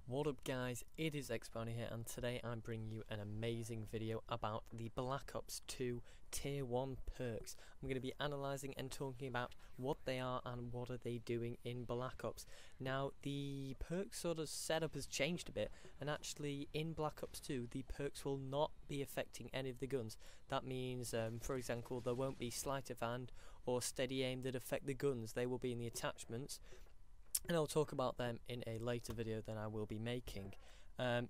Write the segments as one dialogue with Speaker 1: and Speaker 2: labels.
Speaker 1: What up guys, it is Xbrownie here, and today I'm bringing you an amazing video about the Black Ops 2 Tier 1 perks. I'm going to be analysing and talking about what they are and what are they doing in Black Ops. Now the perk sort of setup has changed a bit, and actually in Black Ops 2 the perks will not be affecting any of the guns. That means for example there won't be sleight of hand or steady aim that affect the guns. They will be in the attachments, and I'll talk about them in a later video that I will be making.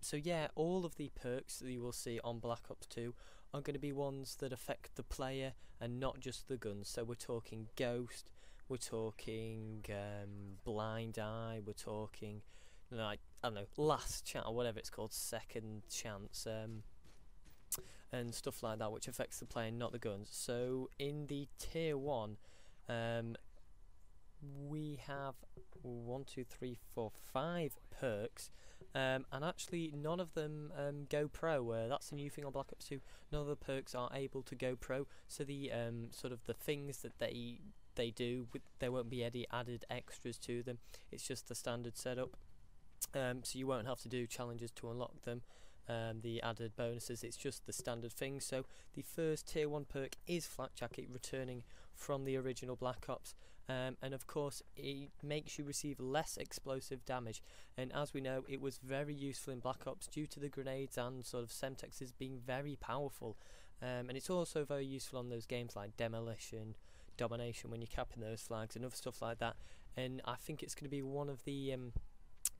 Speaker 1: So yeah, all of the perks that you will see on Black Ops 2 are going to be ones that affect the player and not just the guns. So we're talking Ghost, we're talking blindeye, we're talking like, I don't know, last chance or whatever it's called, second chance, and stuff like that, which affects the player, not the guns. So in the Tier 1, we have 5 perks, and actually none of them go pro. That's a new thing on Black Ops 2. None of the perks are able to go pro, so the sort of the things that they do, there won't be any added extras to them. It's just the standard setup, so you won't have to do challenges to unlock them. The added bonuses, it's just the standard thing. So the first Tier 1 perk is Flak Jacket, returning from the original Black Ops, and of course it makes you receive less explosive damage, and as we know it was very useful in Black Ops due to the grenades and sort of Semtexes being very powerful, and it's also very useful on those games like Demolition, Domination, when you're capping those flags and other stuff like that. And I think it's going to be one of the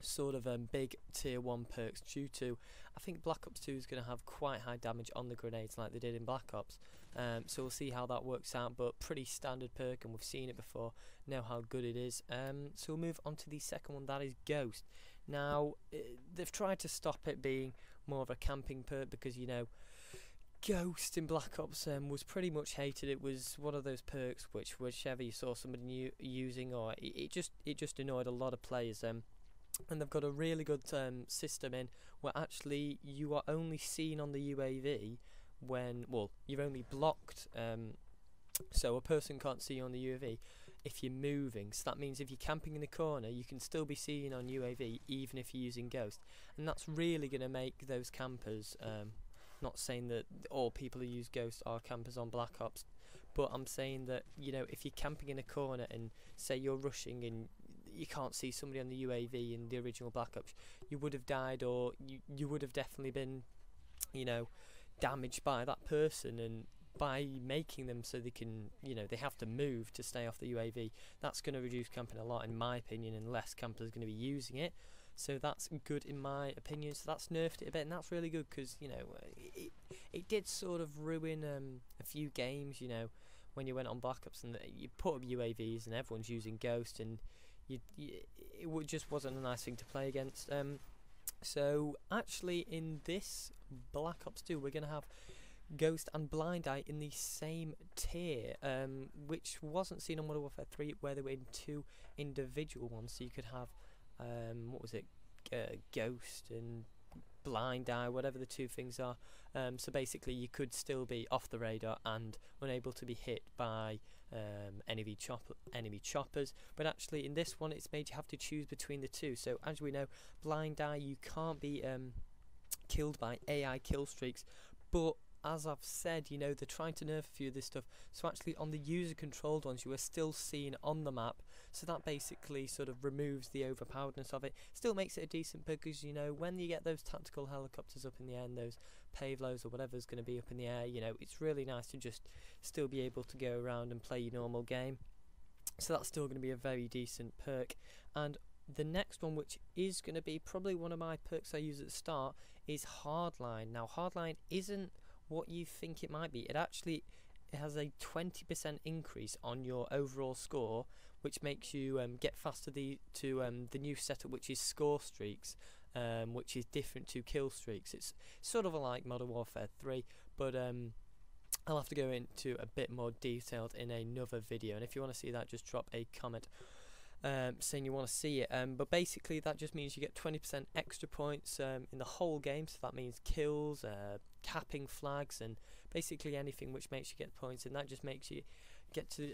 Speaker 1: sort of big Tier 1 perks, due to I think Black Ops 2 is going to have quite high damage on the grenades like they did in Black Ops, so we'll see how that works out, but pretty standard perk and we've seen it before, know how good it is. So we'll move on to the second one, that is Ghost. Now they've tried to stop it being more of a camping perk, because you know Ghost in Black Ops was pretty much hated. It was one of those perks which whichever you saw somebody new using, or it just annoyed a lot of players. And they've got a really good system in where actually you are only seen on the UAV when, well, you're only blocked, so a person can't see you on the UAV if you're moving. So that means if you're camping in the corner you can still be seen on UAV even if you're using Ghost, and that's really going to make those campers, not saying that all people who use Ghost are campers on Black Ops, but I'm saying that, you know, if you're camping in a corner and say you're rushing and you can't see somebody on the UAV in the original Black Ops, you would have died, or you would have definitely been, you know, damaged by that person. And by making them so they can, you know, they have to move to stay off the UAV, that's going to reduce camping a lot in my opinion, and less campers are going to be using it. So that's good in my opinion. So that's nerfed it a bit, and that's really good, because you know it did sort of ruin a few games, you know, when you went on Black Ops and you put up UAVs and everyone's using Ghost, and it just wasn't a nice thing to play against. So actually in this Black Ops 2 we're going to have Ghost and blindeye in the same tier, which wasn't seen on Modern Warfare 3, where they were in two individual ones. So you could have what was it, Ghost and blindeye, whatever the two things are. So basically you could still be off the radar and unable to be hit by enemy choppers, but actually in this one it's made you have to choose between the two. So as we know, blindeye, you can't be killed by AI kill streaks, but as I've said, you know, they're trying to nerf a few of this stuff, so actually on the user controlled ones you are still seen on the map, so that basically sort of removes the overpoweredness of it. Still makes it a decent perk, because you know when you get those tactical helicopters up in the air and those Pavlos or whatever's going to be up in the air, you know, it's really nice to just still be able to go around and play your normal game. So that's still going to be a very decent perk. And the next one, which is going to be probably one of my perks I use at the start, is hardline. Now hardline isn't what you think it might be. It has a 20% increase on your overall score, which makes you get faster to the new setup, which is score streaks, which is different to kill streaks. It's sort of like Modern Warfare 3, but I'll have to go into a bit more detailed in another video, and if you want to see that, just drop a comment saying you want to see it. But basically that just means you get 20% extra points in the whole game, so that means kills, capping flags, and basically anything which makes you get points, and that just makes you get to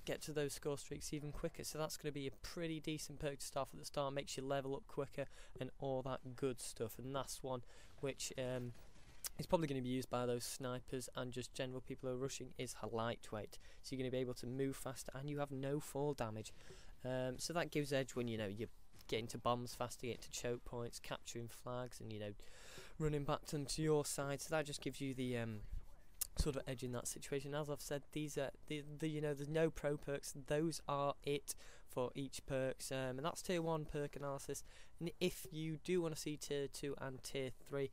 Speaker 1: get to those score streaks even quicker. So that's going to be a pretty decent perk to start at the start, makes you level up quicker and all that good stuff. And that's one which is probably going to be used by those snipers and just general people who are rushing, is lightweight. So you're going to be able to move faster and you have no fall damage. So that gives edge when you're getting to bombs faster, getting to choke points, capturing flags, and running back them to your side. So that just gives you the sort of edge in that situation. As I've said, these are there's no pro perks. Those are it for each perks, and that's tier 1 perk analysis. And if you do want to see tier 2 and tier 3,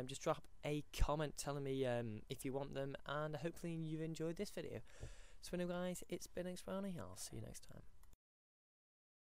Speaker 1: just drop a comment telling me if you want them, and hopefully you've enjoyed this video. So anyway guys, it's been Xbrownie. I'll see you next time.